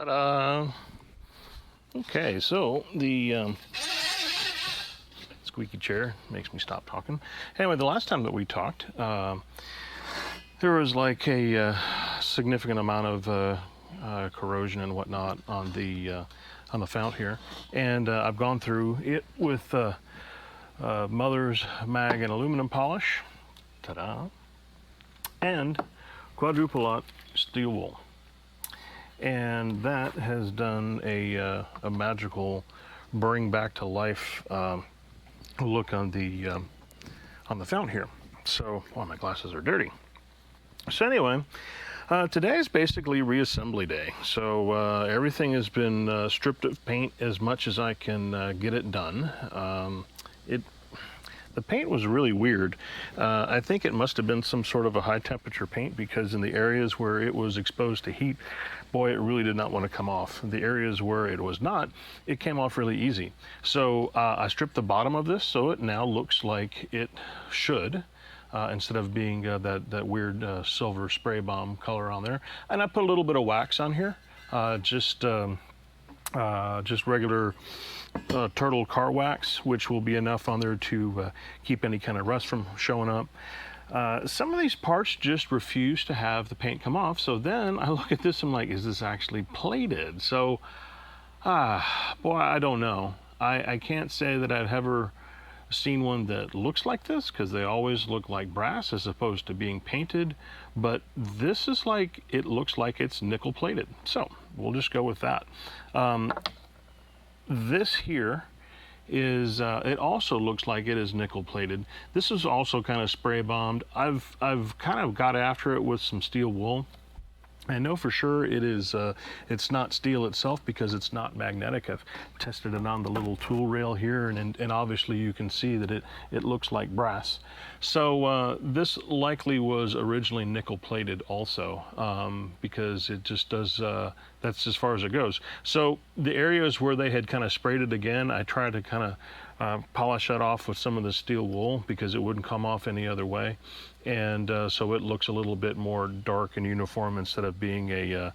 Ta-da! Okay, so the squeaky chair makes me stop talking. Anyway, the last time that we talked, there was like a significant amount of corrosion and whatnot on the fount here, and I've gone through it with Mother's mag and aluminum polish, ta-da, and quadruple aught steel wool, and that has done a magical bring back to life look on the fount here. So, well, my glasses are dirty. So anyway, today is basically reassembly day. So everything has been stripped of paint as much as I can get it done. The paint was really weird. I think it must have been some sort of a high temperature paint, because in the areas where it was exposed to heat, boy, it really did not want to come off. The areas where it was not, it came off really easy. So I stripped the bottom of this so it now looks like it should. Instead of being that weird silver spray bomb color on there. And I put a little bit of wax on here, just regular turtle car wax, which will be enough on there to keep any kind of rust from showing up. Some of these parts just refuse to have the paint come off, so then I look at this and I'm like, is this actually plated? So, boy, I don't know. I can't say that I've ever seen one that looks like this, because they always look like brass as opposed to being painted, but this is like, it looks like it's nickel plated, so we'll just go with that. This here is it also looks like it is nickel plated. This is also kind of spray bombed. I've kind of got after it with some steel wool. I know for sure it is, it's not steel itself because it's not magnetic. I've tested it on the little tool rail here, and obviously you can see that it looks like brass. So this likely was originally nickel plated also, because it just does, that's as far as it goes. So the areas where they had kind of sprayed it again, I tried to kind of polish that off with some of the steel wool because it wouldn't come off any other way. And so it looks a little bit more dark and uniform instead of being a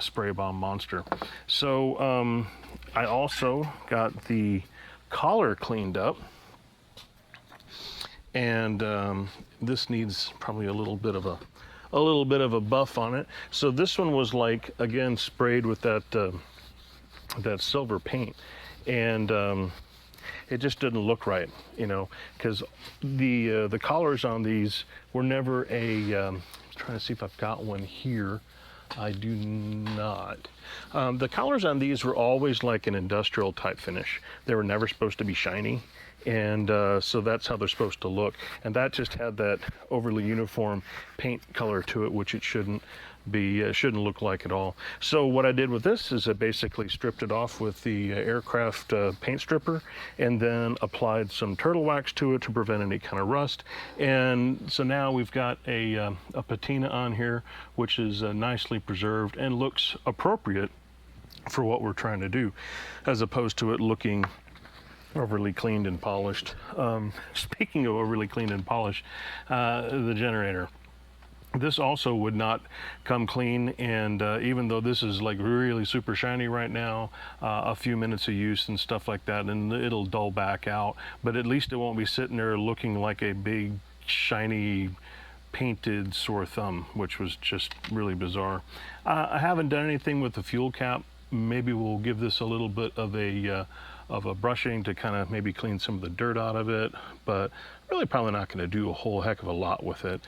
spray bomb monster. So I also got the collar cleaned up, and this needs probably a little bit of a buff on it. So this one was like, again, sprayed with that silver paint, and it just didn't look right, you know, because the collars on these were never I'm trying to see if I've got one here. I do not. The collars on these were always like an industrial type finish. They were never supposed to be shiny, and so that's how they're supposed to look. And that just had that overly uniform paint color to it, which it shouldn't be, shouldn't look like at all. So what I did with this is I basically stripped it off with the aircraft paint stripper, and then applied some turtle wax to it to prevent any kind of rust. And so now we've got a patina on here, which is nicely preserved and looks appropriate for what we're trying to do, as opposed to it looking overly cleaned and polished. Speaking of overly cleaned and polished, the generator. This also would not come clean, and even though this is like really super shiny right now, a few minutes of use and stuff like that, and it'll dull back out, but at least it won't be sitting there looking like a big shiny painted sore thumb, which was just really bizarre. I haven't done anything with the fuel cap. Maybe we'll give this a little bit of a brushing to kind of maybe clean some of the dirt out of it, but really probably not going to do a whole heck of a lot with it.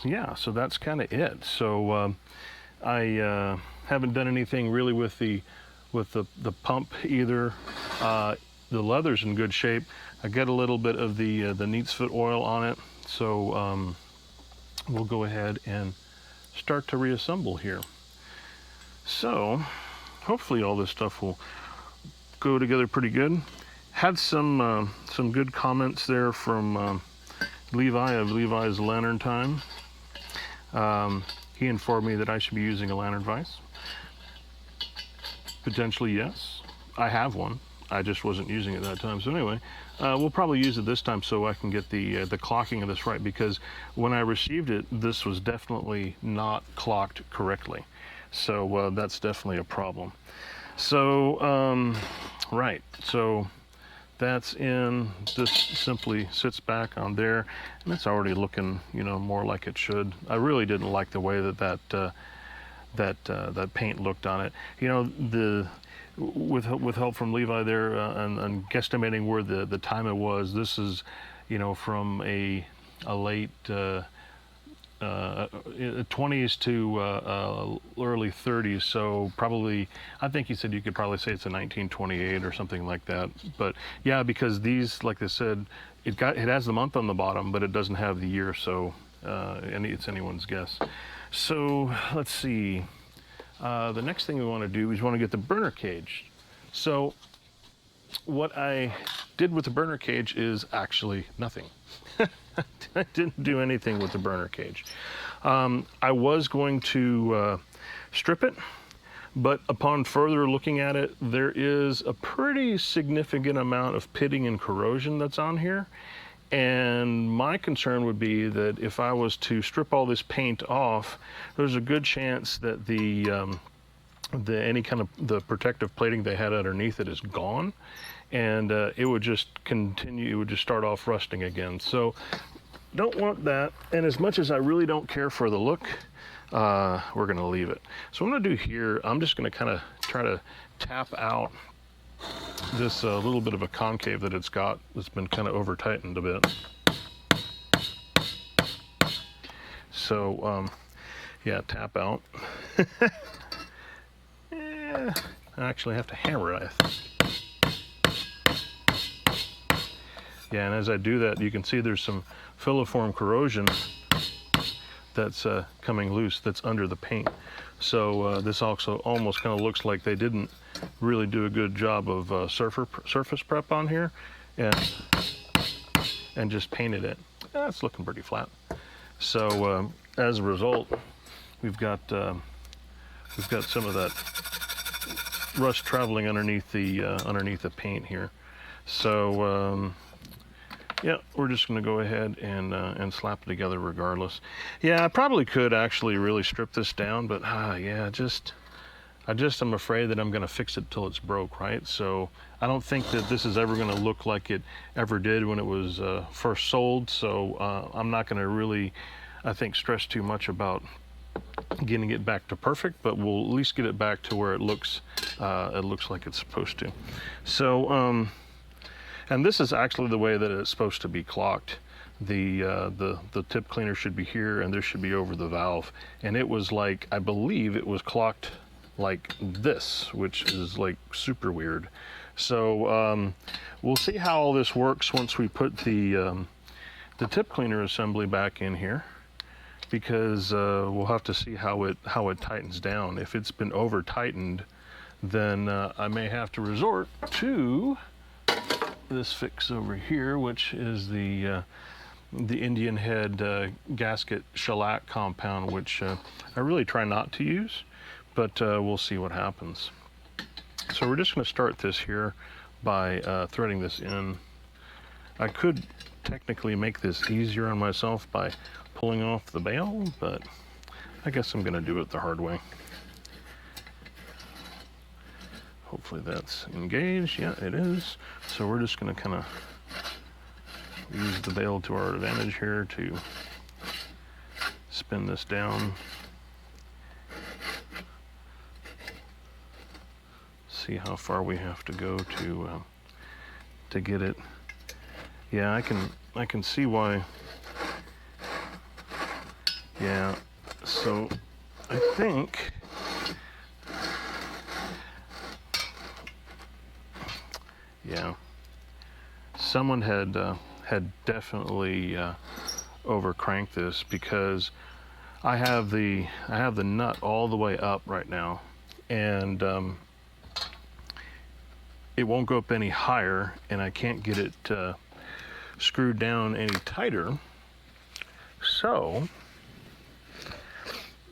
Yeah, so that's kind of it. So I haven't done anything really with the pump either. The leather's in good shape. I got a little bit of the neat's foot oil on it, so we'll go ahead and start to reassemble here. So hopefully all this stuff will go together pretty good. Had some good comments there from Levi of Levi's Lantern Time. He informed me that I should be using a lantern vise. Potentially, yes. I have one. I just wasn't using it that time. So anyway, we'll probably use it this time so I can get the clocking of this right, because when I received it, this was definitely not clocked correctly. So that's definitely a problem. So, right, so that's in. This simply sits back on there, and it's already looking, you know, more like it should. I really didn't like the way that paint looked on it. You know, with help from Levi there, and guesstimating where the time it was. This is, you know, from a late 20s to early 30s. So probably, I think he said you could probably say it's a 1928 or something like that. But yeah, because these, like I said, it has the month on the bottom, but it doesn't have the year. So it's anyone's guess. So let's see. The next thing we want to do is we want to get the burner cage. So what I did with the burner cage is actually nothing. I didn't do anything with the burner cage. I was going to strip it, but upon further looking at it, there is a pretty significant amount of pitting and corrosion that's on here. And my concern would be that if I was to strip all this paint off, there's a good chance that any kind of the protective plating they had underneath it is gone, and it would just continue. It would just start off rusting again. So don't want that. And as much as I really don't care for the look, we're going to leave it. So what I'm going to do here, I'm just going to kind of try to tap out this little bit of a concave that it's got that's been kind of over tightened a bit. So yeah, tap out. Yeah, I actually have to hammer it, I think. Yeah, and as I do that, you can see there's some filiform corrosion that's coming loose that's under the paint. So this also almost kind of looks like they didn't really do a good job of surface prep on here, and just painted it. That's looking pretty flat. So as a result, we've got some of that rust traveling underneath the paint here. So yeah, we're just going to go ahead and slap it together regardless. Yeah, I probably could actually really strip this down, but yeah, I'm afraid that I'm going to fix it till it's broke, right? So I don't think that this is ever going to look like it ever did when it was first sold. So I'm not going to really, I think, stress too much about getting it back to perfect, but we'll at least get it back to where it looks like it's supposed to. So and this is actually the way that it's supposed to be clocked. The tip cleaner should be here, and this should be over the valve. And it was like, I believe it was clocked like this, which is like super weird. So we'll see how all this works once we put the tip cleaner assembly back in here, because we'll have to see how it tightens down. If it's been over tightened, then I may have to resort to this fix over here, which is the Indian Head gasket shellac compound, which I really try not to use, but we'll see what happens. So we're just going to start this here by threading this in. I could technically make this easier on myself by pulling off the bail, but I guess I'm going to do it the hard way. Hopefully that's engaged. Yeah, it is. So we're just going to kind of use the bail to our advantage here to spin this down. See how far we have to go to get it. Yeah, I can see why. Yeah, so I think yeah, someone had definitely overcranked this, because I have the nut all the way up right now, and it won't go up any higher, and I can't get it screwed down any tighter. So,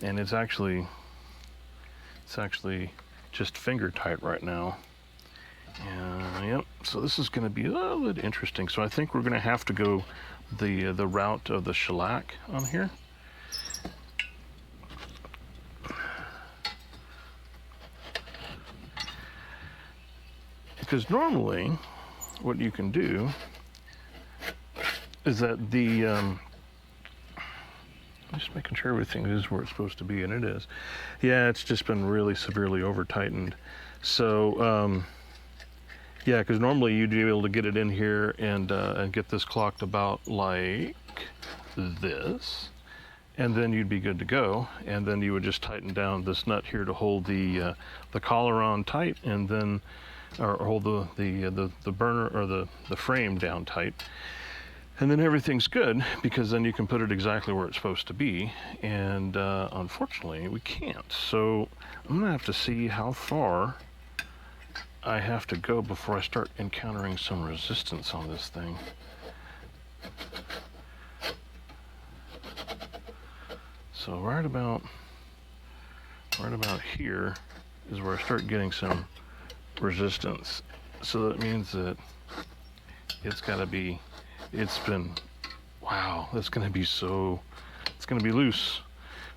and it's actually just finger tight right now. Yep, so this is going to be a little bit interesting. So I think we're going to have to go the route of the shellac on here. because normally what you can do is that just making sure everything is where it's supposed to be, and it is. Yeah, it's just been really severely over tightened. So yeah, because normally you'd be able to get it in here and get this clocked about like this, and then you'd be good to go. And then you would just tighten down this nut here to hold the collar on tight, and then or hold the burner or the frame down tight. And then everything's good, because then you can put it exactly where it's supposed to be. And unfortunately, we can't. So I'm gonna have to see how far I have to go before I start encountering some resistance on this thing. So right about here is where I start getting some resistance. So that means that it's gotta be, it's been, wow, that's gonna be so, it's gonna be loose.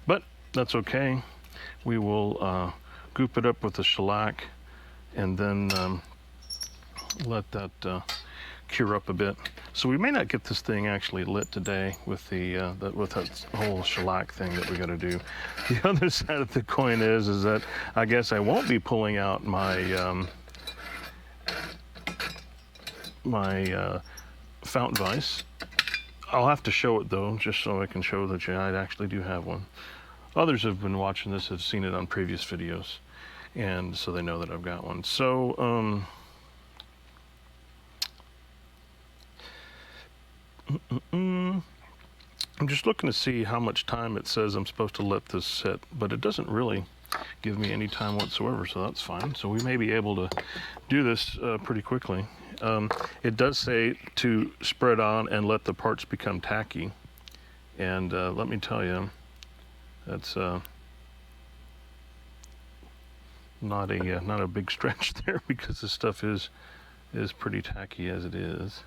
But that's okay. We will goop it up with the shellac and then let that cure up a bit. So we may not get this thing actually lit today with with that whole shellac thing that we got to do. The other side of the coin is that I guess I won't be pulling out my fount vise. I'll have to show it though, just so I can show that I actually do have one. Others have been watching this, have seen it on previous videos, and so they know that I've got one. So I'm just looking to see how much time it says I'm supposed to let this sit, but it doesn't really give me any time whatsoever, so that's fine. So we may be able to do this pretty quickly. It does say to spread on and let the parts become tacky, and let me tell you, that's not a big stretch there, because this stuff is pretty tacky as it is.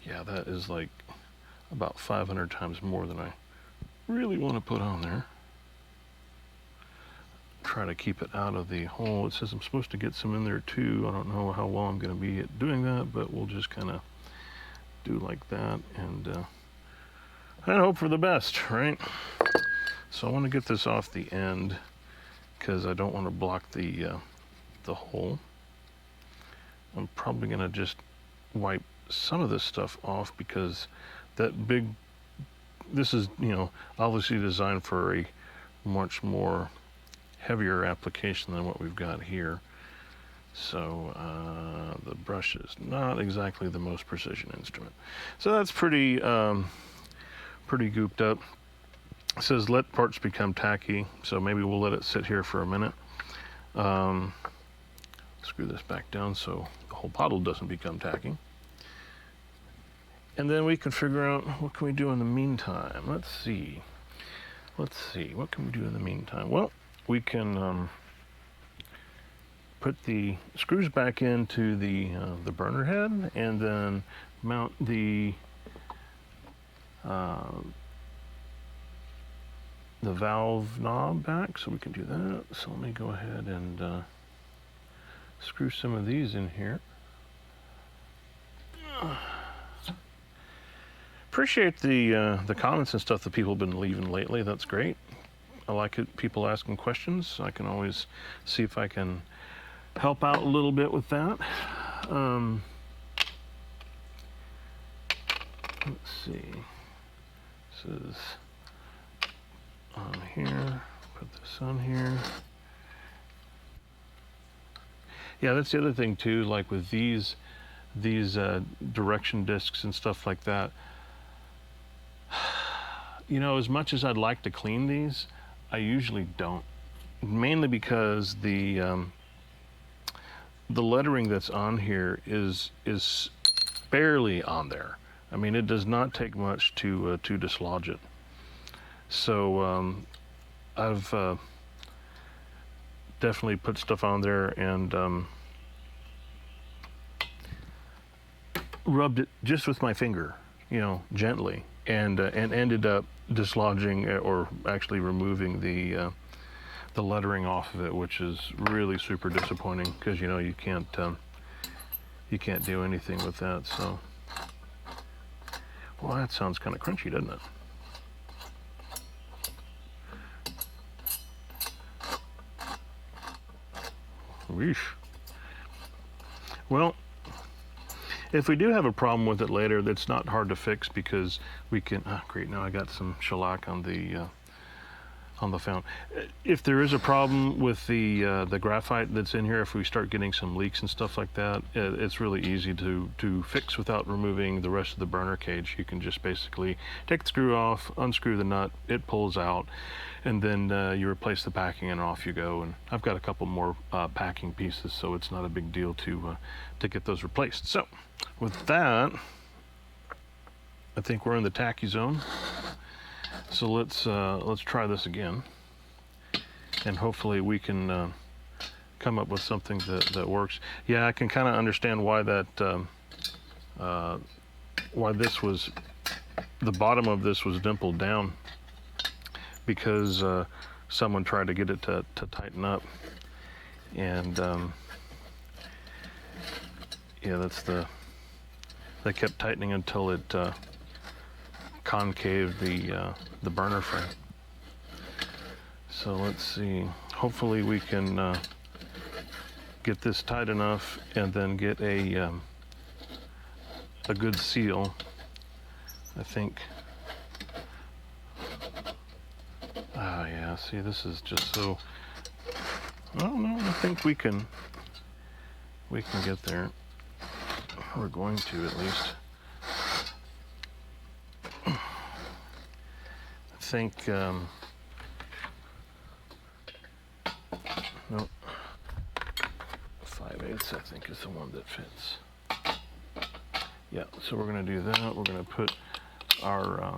Yeah, that is like about 500 times more than I really want to put on there. Try to keep it out of the hole. It says I'm supposed to get some in there too. I don't know how well I'm going to be at doing that, but we'll just kind of do like that and hope for the best, right? So I want to get this off the end because I don't want to block the hole. I'm probably going to just wipe some of this stuff off, because this is, you know, obviously designed for a much more heavier application than what we've got here. So the brush is not exactly the most precision instrument. So that's pretty gooped up. It says let parts become tacky, so maybe we'll let it sit here for a minute. Screw this back down so the whole bottle doesn't become tacky. And then we can figure out what can we do in the meantime. Let's see, what can we do in the meantime? Well, we can put the screws back into the burner head, and then mount the valve knob back, so we can do that. So let me go ahead and screw some of these in here. Appreciate the comments and stuff that people have been leaving lately. That's great. I like it, people asking questions. I can always see if I can help out a little bit with that. Let's see. This is on here. Put this on here. Yeah, that's the other thing too. Like with these direction discs and stuff like that. You know, as much as I'd like to clean these, I usually don't. Mainly because the lettering that's on here is barely on there. I mean, it does not take much to dislodge it. So I've definitely put stuff on there and rubbed it just with my finger, you know, gently, and ended up dislodging or actually removing the the lettering off of it, which is really super disappointing because you know you can't do anything with that. So, well, that sounds kind of crunchy, doesn't it? Weesh. Well, if we do have a problem with it later, that's not hard to fix because we can. Ah, great! Now I got some shellac on the fount. If there is a problem with the graphite that's in here, if we start getting some leaks and stuff like that, it's really easy to fix without removing the rest of the burner cage. You can just basically take the screw off, unscrew the nut, it pulls out, and then you replace the packing and off you go. And I've got a couple more packing pieces, so it's not a big deal to get those replaced. So with that, I think we're in the tacky zone. So let's try this again, and hopefully we can come up with something that works. Yeah, I can kind of understand why why this was, the bottom of this was dimpled down, because someone tried to get it to tighten up, and yeah, they kept tightening until it concave the burner frame. So let's see, hopefully we can get this tight enough and then get a good seal. I think, oh yeah, see, this is just so, oh no, I think we can get there. We're going to, at least. I think, no, 5/8 I think is the one that fits. Yeah, so we're going to do that. We're going to put our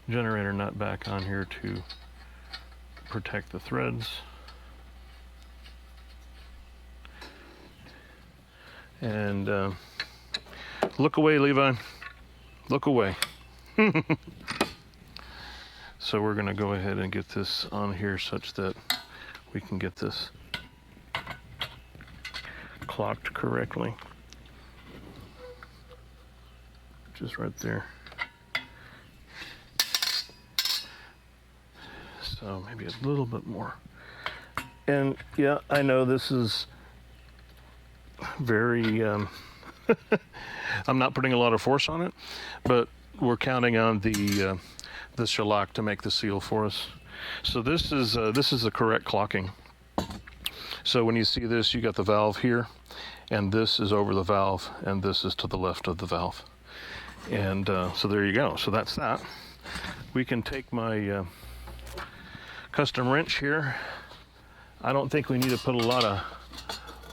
generator nut back on here to protect the threads. And look away, Levi. Look away. So we're going to go ahead and get this on here such that we can get this clocked correctly. Just right there. So maybe a little bit more. And yeah, I know this is very, I'm not putting a lot of force on it, but we're counting on the shellac to make the seal for us. So this is the correct clocking. So when you see this, you got the valve here, and this is over the valve, and this is to the left of the valve. And so there you go. So that's that. We can take my custom wrench here. I don't think we need to put a lot of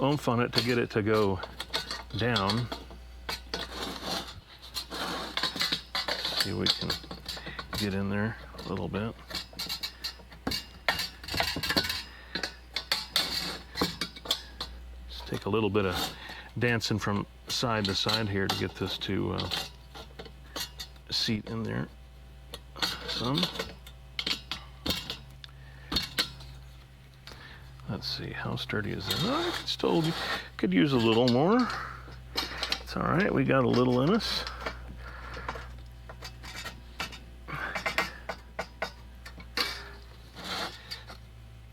oomph on it to get it to go down. See if we can get in there a little bit. Just take a little bit of dancing from side to side here to get this to seat in there some. Let's see, how sturdy is it? Oh, I could use a little more. It's all right, we got a little in us.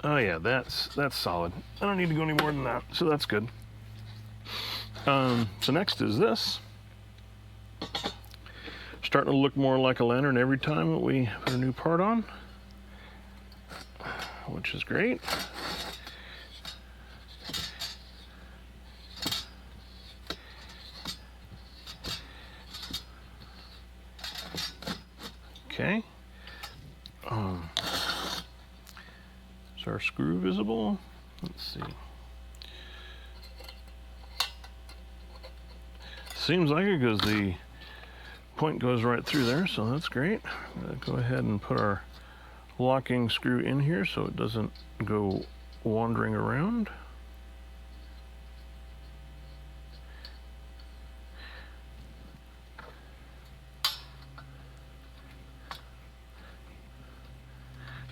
Oh yeah, that's solid. I don't need to go any more than that, so that's good. So next is this. Starting to look more like a lantern every time that we put a new part on, which is great. Okay. Is our screw visible? Let's see. Seems like it, because the point goes right through there, so that's great. I'm going to go ahead and put our locking screw in here so it doesn't go wandering around.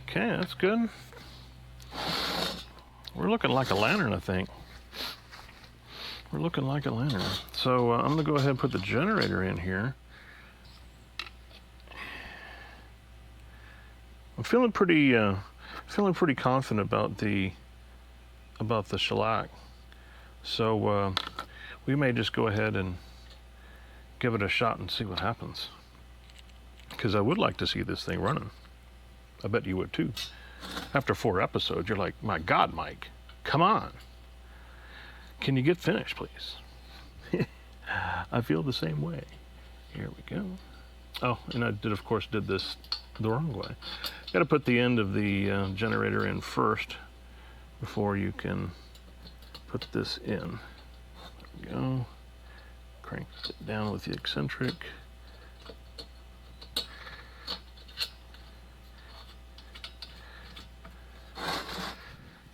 Okay, that's good. we're looking like a lantern, I think. We're looking like a lantern. So I'm gonna go ahead and put the generator in here. I'm feeling pretty confident about the shellac. So we may just go ahead and give it a shot and see what happens. Because I would like to see this thing running. I bet you would too. After 4 episodes, you're like, my God, Mike, come on. Can you get finished, please? I feel the same way. Here we go. Oh, and I of course, did this the wrong way. Got to put the end of the generator in first before you can put this in. There we go. Crank it down with the eccentric.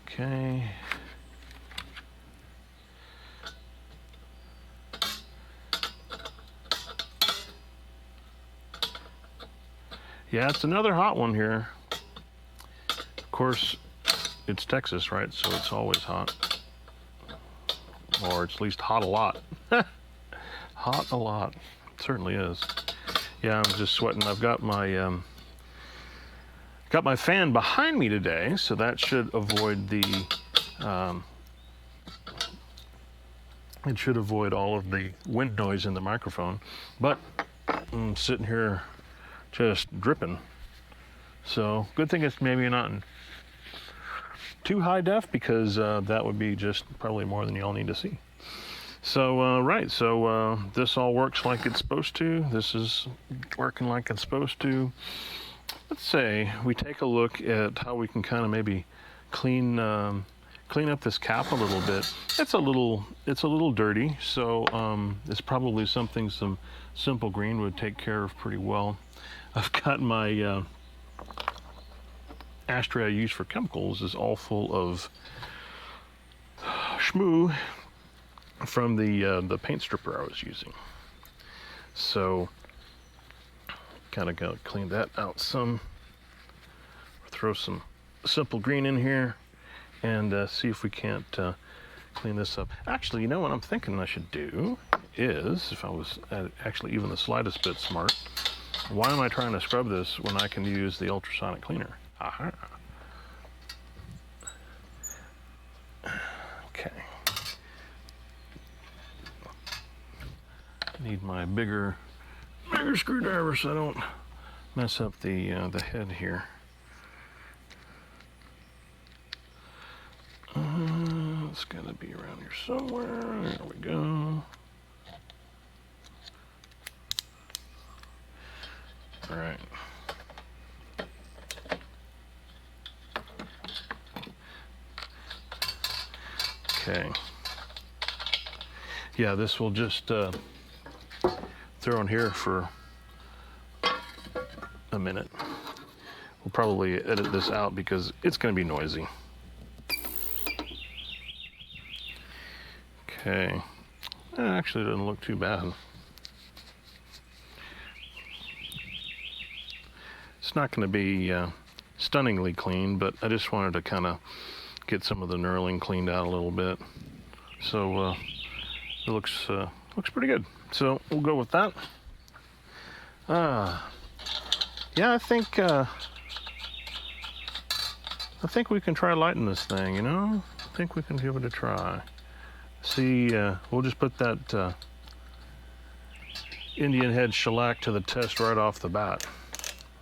Okay. Yeah, it's another hot one here. Of course, it's Texas, right? So it's always hot. Or it's at least hot a lot. Hot a lot. It certainly is. Yeah, I'm just sweating. I've got my fan behind me today, so that should avoid the it should avoid all of the wind noise in the microphone. But I'm sitting here just dripping. So good thing it's maybe not in too high def, because that would be just probably more than you all need to see. So right, so this all works like it's supposed to. This is working like it's supposed to. Let's say we take a look at how we can kind of maybe clean up this cap a little bit. It's a little dirty, so it's probably something some simple green would take care of pretty well. I've got my ashtray I use for chemicals is all full of schmoo from the paint stripper I was using. So kind of gotta clean that out some. Throw some simple green in here and see if we can't clean this up. Actually, you know what I'm thinking I should do is, if I was actually even the slightest bit smart, why am I trying to scrub this when I can use the ultrasonic cleaner? Aha. Okay. Need my bigger screwdriver so I don't mess up the head here. It's gotta be around here somewhere. There we go. All right. Okay. Yeah, this will just throw in here for a minute. We'll probably edit this out because it's going to be noisy. Okay. It actually doesn't look too bad. It's not going to be stunningly clean, but I just wanted to kind of get some of the knurling cleaned out a little bit. So it looks pretty good. So we'll go with that. Yeah, I think we can try lighting this thing, you know? I think we can give it a try. See, we'll just put that Indian Head Shellac to the test right off the bat.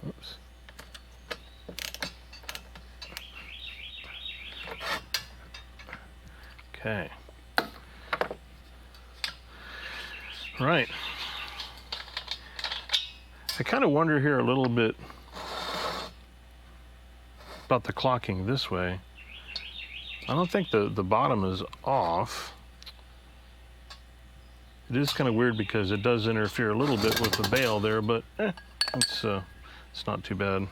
Oops. Okay. Right. I kind of wonder here a little bit about the clocking this way. I don't think the bottom is off. It is kind of weird because it does interfere a little bit with the bail there, but it's not too bad.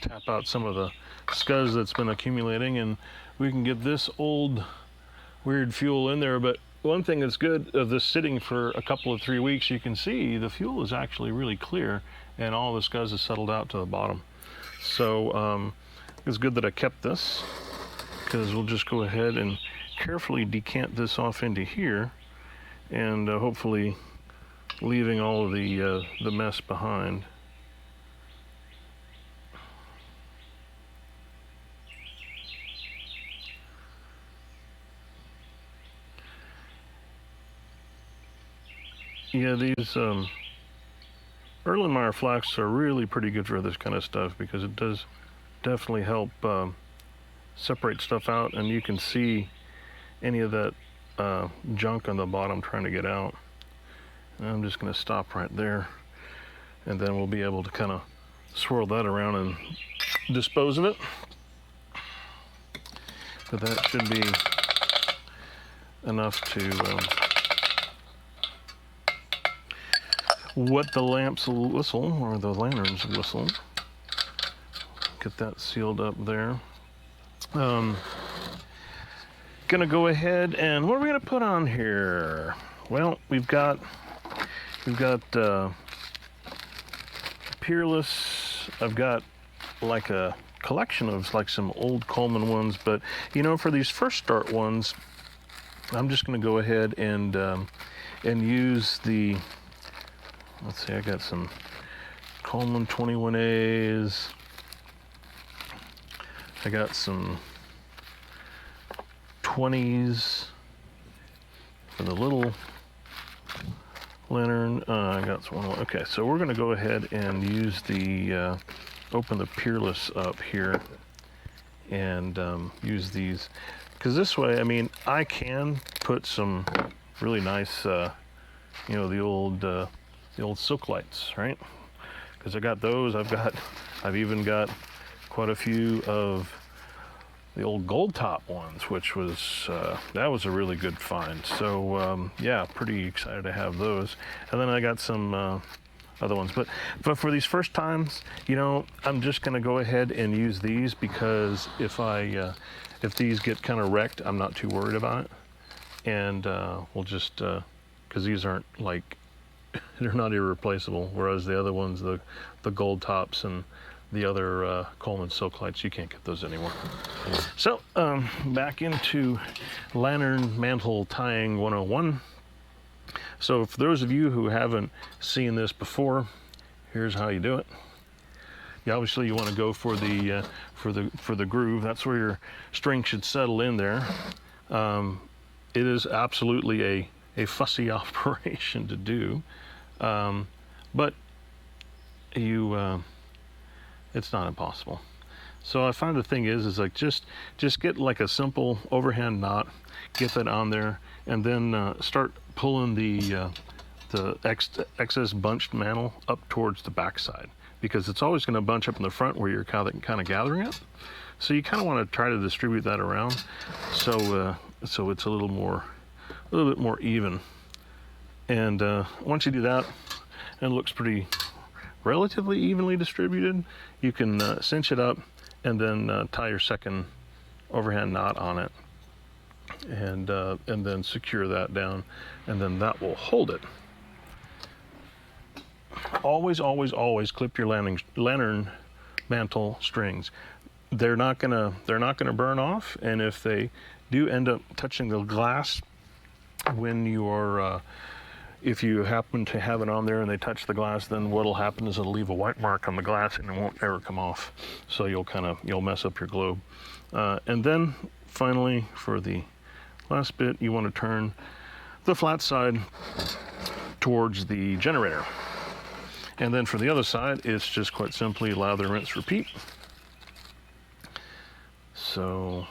Tap out some of the scuzz that's been accumulating and we can get this old weird fuel in there. But one thing that's good of this sitting for a couple of 3 weeks, you can see the fuel is actually really clear and all the scuzz is settled out to the bottom. So it's good that I kept this. because we'll just go ahead and carefully decant this off into here, and hopefully leaving all of the mess behind. Yeah, these Erlenmeyer flax are really pretty good for this kind of stuff, because it does definitely help separate stuff out, and you can see any of that junk on the bottom trying to get out. And I'm just going to stop right there, and then we'll be able to kind of swirl that around and dispose of it. But that should be enough to wet the lamp's whistle, or the lantern's whistle. Get that sealed up there. Gonna go ahead and what are we gonna put on here? Well, we've got Peerless. I've got like a collection of like some old Coleman ones, but you know, for these first start ones, I'm just gonna go ahead and use the, let's see, I got some Coleman 21As. I got some 20s for the little lantern. I got one. Okay, so we're going to go ahead and use the open the Peerless up here and use these, because this way, I mean, I can put some really nice, you know, the old silk lights, right? Because I got those. I've even got quite a few of the old gold top ones, which was that was a really good find. So yeah, pretty excited to have those. And then I got some other ones, but for these first times, you know, I'm just gonna go ahead and use these, because if these get kind of wrecked, I'm not too worried about it. And we'll just because these aren't like they're not irreplaceable, whereas the other ones, the gold tops and the other Coleman silk lights, you can't get those anymore. So back into lantern mantle tying 101. So for those of you who haven't seen this before, here's how you do it. Obviously you want to go for the groove. That's where your string should settle in there. It is absolutely a fussy operation to do, but it's not impossible. So I find the thing is like just get like a simple overhand knot, get that on there, and then start pulling the excess bunched mantle up towards the backside, because it's always going to bunch up in the front where you're kind of gathering it. So you kind of want to try to distribute that around, so it's a little bit more even. And once you do that, and it looks pretty relatively evenly distributed, you can cinch it up and then tie your second overhand knot on it, and then secure that down, and then that will hold it. Always, always, always clip your lantern mantle strings. They're not gonna burn off, and if they do end up touching the glass when you're if you happen to have it on there and they touch the glass, then what'll happen is it'll leave a white mark on the glass and it won't ever come off. So you'll mess up your globe. And then finally, for the last bit, you want to turn the flat side towards the generator. And then for the other side, it's just quite simply lather, rinse, repeat. So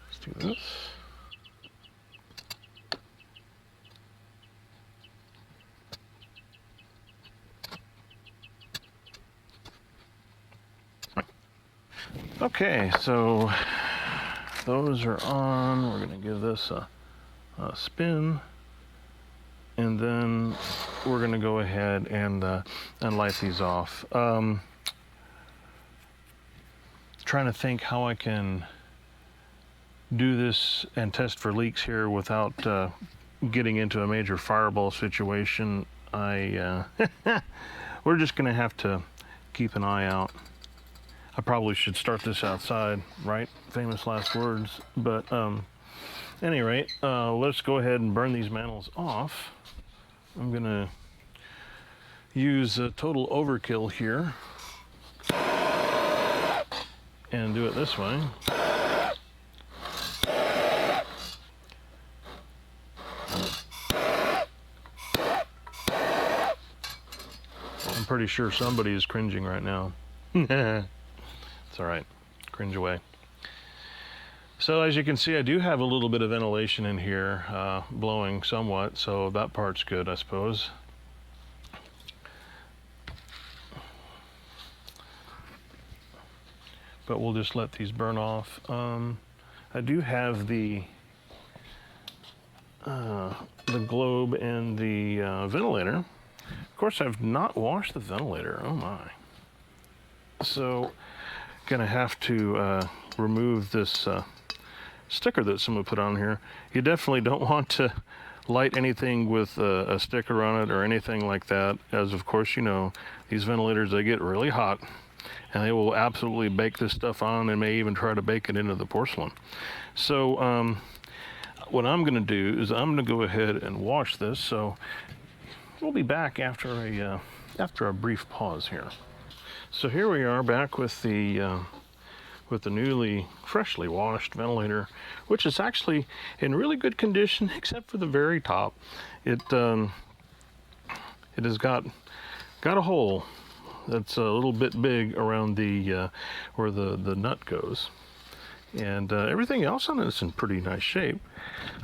let's do this. Okay, so those are on. We're going to give this a spin, and then we're going to go ahead and light these off. Trying to think how I can do this and test for leaks here without getting into a major fireball situation. We're just going to have to keep an eye out. I probably should start this outside, right? Famous last words. But any rate, let's go ahead and burn these mantlets off. I'm gonna use a total overkill here and do it this way. I'm pretty sure somebody is cringing right now. It's all right, cringe away. So as you can see, I do have a little bit of ventilation in here, blowing somewhat, so that part's good, I suppose. But we'll just let these burn off. I do have the globe and the ventilator. Of course, I've not washed the ventilator. Oh my. So, gonna have to remove this sticker that someone put on here. You definitely don't want to light anything with a sticker on it or anything like that, as of course you know, these ventilators, they get really hot and they will absolutely bake this stuff on and may even try to bake it into the porcelain. So what I'm gonna do is I'm gonna go ahead and wash this. So we'll be back after a brief pause here. So here we are back with the newly freshly washed ventilator, which is actually in really good condition except for the very top. It has got a hole that's a little bit big around the where the nut goes, and everything else on it is in pretty nice shape.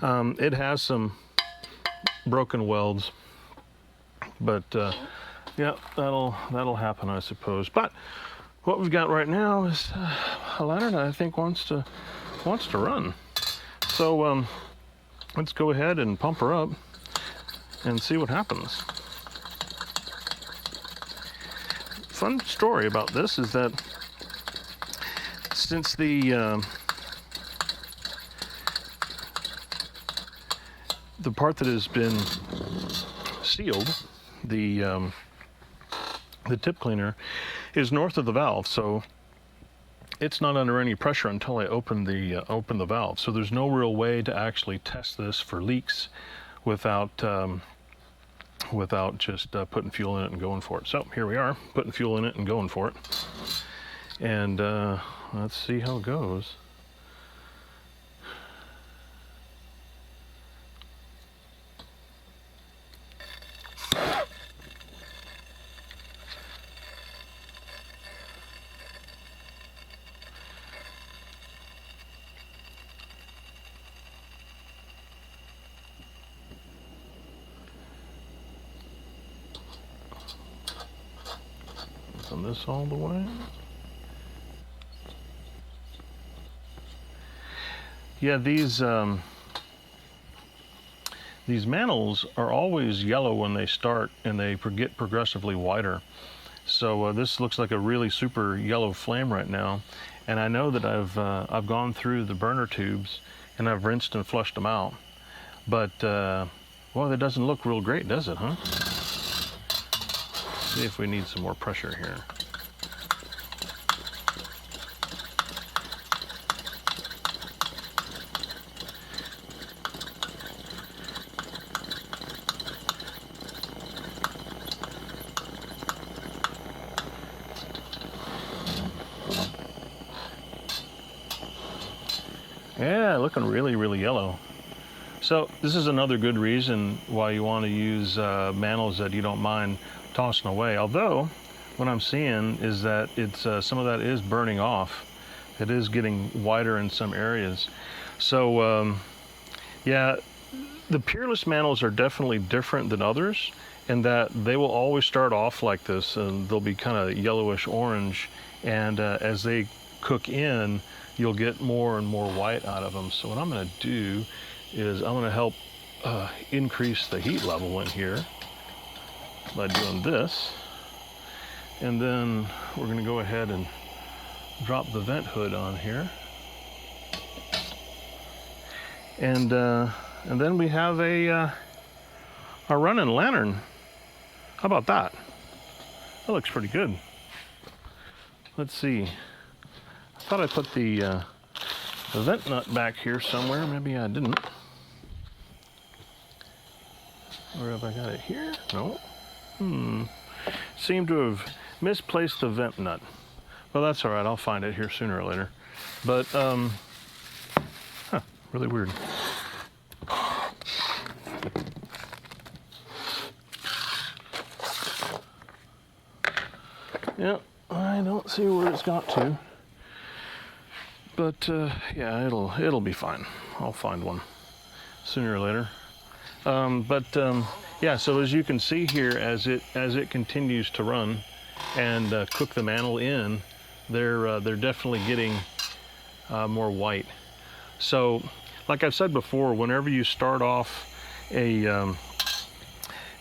It has some broken welds, but yeah, that'll happen, I suppose. But what we've got right now is a lantern that I think wants to run. So let's go ahead and pump her up and see what happens. Fun story about this is that since the part that has been sealed, the tip cleaner, is north of the valve, so it's not under any pressure until I open the valve. So there's no real way to actually test this for leaks without just putting fuel in it and going for it. So here we are, putting fuel in it and going for it. And let's see how it goes. On this all the way. Yeah, these mantles are always yellow when they start, and they get progressively whiter. So this looks like a really super yellow flame right now, and I know that I've gone through the burner tubes and I've rinsed and flushed them out. But well, that doesn't look real great, does it, huh? See if we need some more pressure here. Yeah, looking really, really yellow. So this is another good reason why you want to use mantles that you don't mind tossing away. Although what I'm seeing is that it's some of that is burning off. It is getting whiter in some areas. So yeah, the Peerless mantles are definitely different than others in that they will always start off like this, and they'll be kind of yellowish orange, and as they cook in, you'll get more and more white out of them. So what I'm going to do is I'm going to help increase the heat level in here by doing this, and then we're going to go ahead and drop the vent hood on here, and then we have a running lantern. How about that? That looks pretty good. Let's see. thought I put the vent nut back here somewhere. Maybe I didn't. Or have I got it here? No. Seem to have misplaced the vent nut. Well, that's all right. I'll find it here sooner or later. But, really weird. Yeah, I don't see where it's got to. But, yeah, it'll be fine. I'll find one sooner or later. Yeah, so as you can see here, as it continues to run and cook the mantle in, they're definitely getting more white. So, like I've said before, whenever you start off and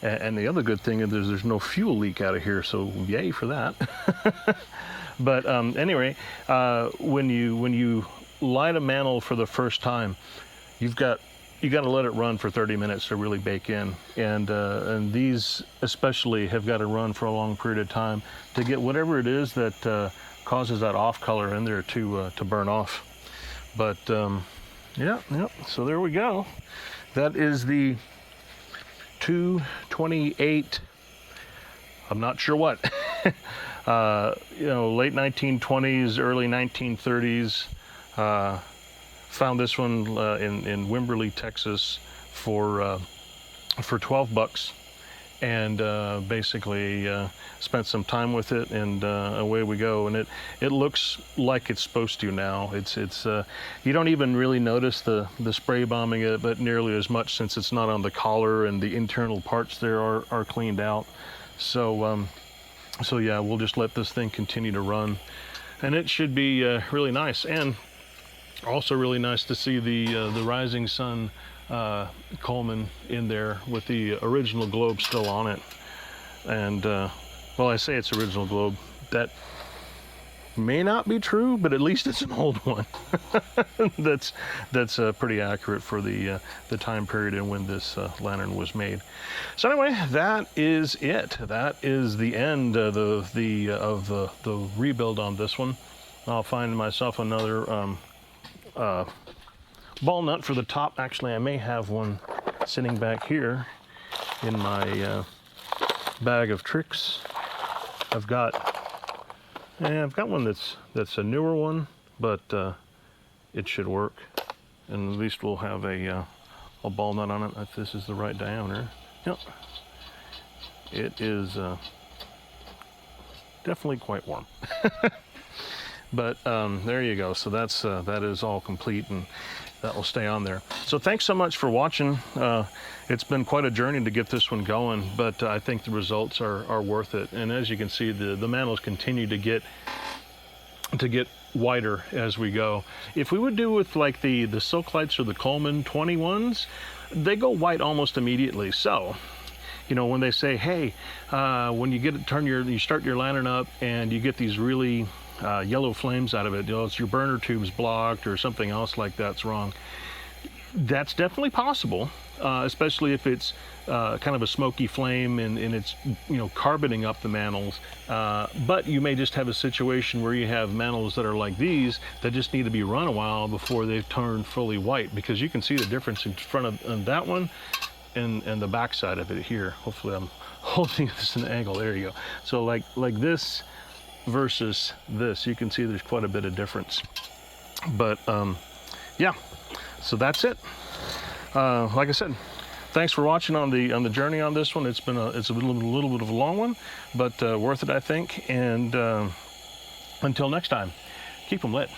the other good thing is there's no fuel leak out of here, so yay for that. But anyway, when you light a mantle for the first time, you got to let it run for 30 minutes to really bake in, and these especially have got to run for a long period of time to get whatever it is that causes that off color in there to burn off. But yeah, so there we go. That is the 228. I'm not sure what. Late 1920s, early 1930s. Found this one in Wimberley, Texas, for $12, and basically spent some time with it, and away we go. And it looks like it's supposed to now. It's you don't even really notice the spray bombing it, but nearly as much, since it's not on the collar and the internal parts there are cleaned out. So yeah, we'll just let this thing continue to run, and it should be really nice. And also really nice to see the rising sun Coleman in there with the original globe still on it. And well, I say it's original globe. That may not be true, but at least it's an old one. that's pretty accurate for the time period and when this lantern was made. So anyway, that is it. That is the end of the rebuild on this one. I'll find myself another ball nut for the top. Actually, I may have one sitting back here in my bag of tricks. I've got one that's a newer one, but it should work, and at least we'll have a ball nut on it if this is the right diameter. Yep, it is definitely quite warm. But there you go. So that is all complete, and that will stay on there. So thanks so much for watching. It's been quite a journey to get this one going, but I think the results are worth it. And as you can see, the mantles continue to get whiter as we go. If we would do with like the Silk Lights or the Coleman 21s, they go white almost immediately. So, when they say, hey, when you start your lantern up and you get these really yellow flames out of it, it's your burner tube's blocked or something else like that's wrong. That's definitely possible, especially if it's kind of a smoky flame and it's carboning up the mantles. But you may just have a situation where you have mantles that are like these that just need to be run a while before they've turned fully white, because you can see the difference in front of that one and the back side of it here. Hopefully I'm holding this in an angle. There you go. So like this versus this, you can see there's quite a bit of difference. But yeah, so that's it. Like I said, thanks for watching on the journey on this one. It's a little bit of a long one, but worth it, I think. And until next time, keep them lit.